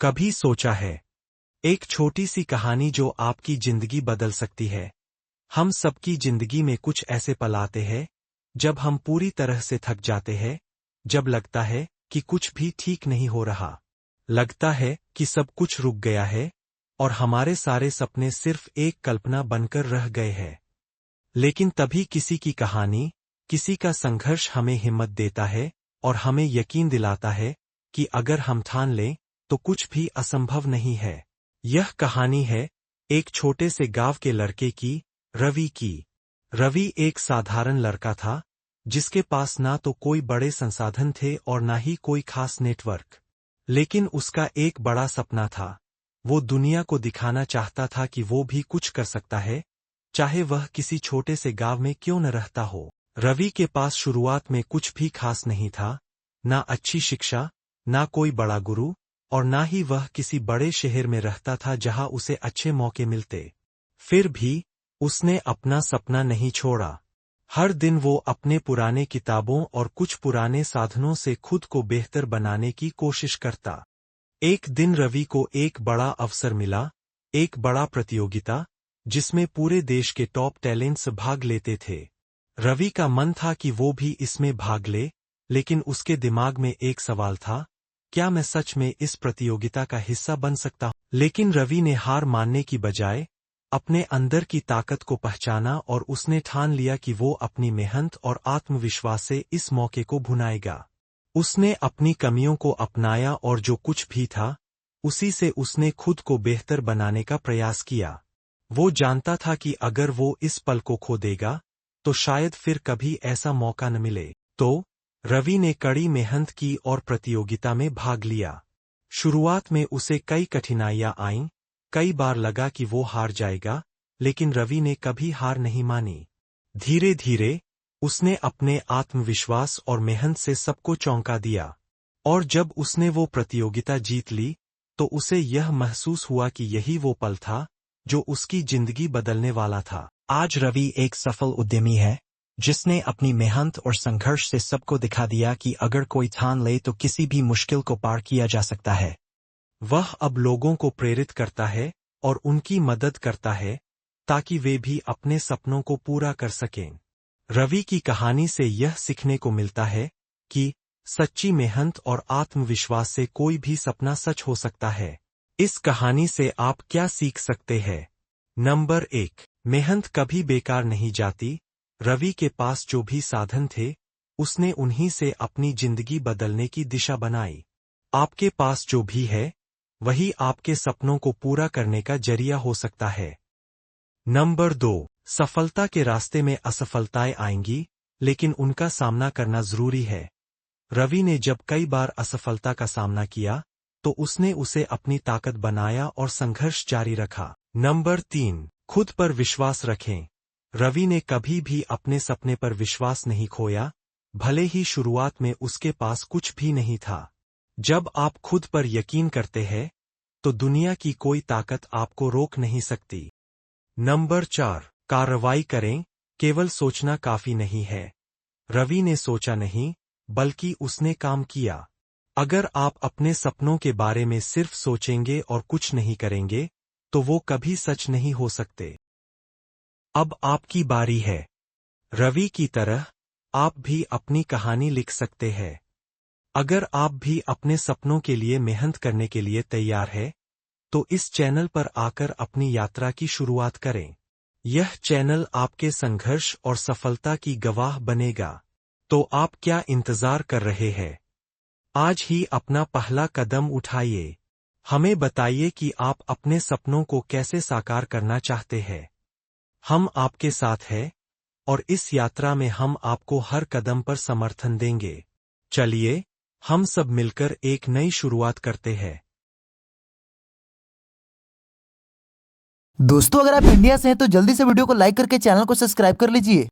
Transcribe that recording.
कभी सोचा है? एक छोटी सी कहानी जो आपकी जिंदगी बदल सकती है। हम सबकी जिंदगी में कुछ ऐसे पल आते हैं जब हम पूरी तरह से थक जाते हैं, जब लगता है कि कुछ भी ठीक नहीं हो रहा। लगता है कि सब कुछ रुक गया है और हमारे सारे सपने सिर्फ एक कल्पना बनकर रह गए हैं। लेकिन तभी किसी की कहानी, किसी का संघर्ष हमें हिम्मत देता है और हमें यकीन दिलाता है कि अगर हम ठान लें तो कुछ भी असंभव नहीं है। यह कहानी है एक छोटे से गांव के लड़के की, रवि की। रवि एक साधारण लड़का था, जिसके पास ना तो कोई बड़े संसाधन थे और ना ही कोई खास नेटवर्क। लेकिन उसका एक बड़ा सपना था। वो दुनिया को दिखाना चाहता था कि वो भी कुछ कर सकता है, चाहे वह किसी छोटे से गांव में क्यों न रहता हो। रवि के पास शुरुआत में कुछ भी खास नहीं था, ना अच्छी शिक्षा, ना कोई बड़ा गुरु, और ना ही वह किसी बड़े शहर में रहता था जहां उसे अच्छे मौके मिलते। फिर भी उसने अपना सपना नहीं छोड़ा। हर दिन वो अपने पुराने किताबों और कुछ पुराने साधनों से खुद को बेहतर बनाने की कोशिश करता। एक दिन रवि को एक बड़ा अवसर मिला, एक बड़ा प्रतियोगिता, जिसमें पूरे देश के टॉप टैलेंट्स भाग लेते थे। रवि का मन था कि वो भी इसमें भाग ले, लेकिन उसके दिमाग में एक सवाल था, क्या मैं सच में इस प्रतियोगिता का हिस्सा बन सकता हूं? लेकिन रवि ने हार मानने की बजाय अपने अंदर की ताकत को पहचाना और उसने ठान लिया कि वो अपनी मेहनत और आत्मविश्वास से इस मौके को भुनाएगा। उसने अपनी कमियों को अपनाया और जो कुछ भी था, उसी से उसने खुद को बेहतर बनाने का प्रयास किया। वो जानता था कि अगर वो इस पल को खो देगा, तो शायद फिर कभी ऐसा मौका न मिले। तो रवि ने कड़ी मेहनत की और प्रतियोगिता में भाग लिया। शुरुआत में उसे कई कठिनाइयां आईं, कई बार लगा कि वो हार जाएगा, लेकिन रवि ने कभी हार नहीं मानी। धीरे धीरे उसने अपने आत्मविश्वास और मेहनत से सबको चौंका दिया। और जब उसने वो प्रतियोगिता जीत ली, तो उसे यह महसूस हुआ कि यही वो पल था जो उसकी जिंदगी बदलने वाला था। आज रवि एक सफल उद्यमी है, जिसने अपनी मेहनत और संघर्ष से सबको दिखा दिया कि अगर कोई ठान ले तो किसी भी मुश्किल को पार किया जा सकता है। वह अब लोगों को प्रेरित करता है और उनकी मदद करता है, ताकि वे भी अपने सपनों को पूरा कर सकें। रवि की कहानी से यह सीखने को मिलता है कि सच्ची मेहनत और आत्मविश्वास से कोई भी सपना सच हो सकता है। इस कहानी से आप क्या सीख सकते हैं? नंबर 1, मेहनत कभी बेकार नहीं जाती। रवि के पास जो भी साधन थे, उसने उन्हीं से अपनी जिंदगी बदलने की दिशा बनाई। आपके पास जो भी है, वही आपके सपनों को पूरा करने का जरिया हो सकता है। नंबर 2, सफलता के रास्ते में असफलताएं आएंगी, लेकिन उनका सामना करना जरूरी है। रवि ने जब कई बार असफलता का सामना किया, तो उसने उसे अपनी ताकत बनाया और संघर्ष जारी रखा। नंबर 3, खुद पर विश्वास रखें। रवि ने कभी भी अपने सपने पर विश्वास नहीं खोया, भले ही शुरुआत में उसके पास कुछ भी नहीं था। जब आप खुद पर यकीन करते हैं, तो दुनिया की कोई ताकत आपको रोक नहीं सकती। नंबर 4, कार्रवाई करें, केवल सोचना काफी नहीं है। रवि ने सोचा नहीं, बल्कि उसने काम किया। अगर आप अपने सपनों के बारे में सिर्फ सोचेंगे और कुछ नहीं करेंगे, तो वो कभी सच नहीं हो सकते। अब आपकी बारी है। रवि की तरह आप भी अपनी कहानी लिख सकते हैं। अगर आप भी अपने सपनों के लिए मेहनत करने के लिए तैयार हैं, तो इस चैनल पर आकर अपनी यात्रा की शुरुआत करें। यह चैनल आपके संघर्ष और सफलता की गवाह बनेगा। तो आप क्या इंतजार कर रहे हैं? आज ही अपना पहला कदम उठाइए। हमें बताइए कि आप अपने सपनों को कैसे साकार करना चाहते हैं। हम आपके साथ हैं, और इस यात्रा में हम आपको हर कदम पर समर्थन देंगे। चलिए, हम सब मिलकर एक नई शुरुआत करते हैं। दोस्तों, अगर आप इंडिया से हैं तो जल्दी से वीडियो को लाइक करके चैनल को सब्सक्राइब कर लीजिए।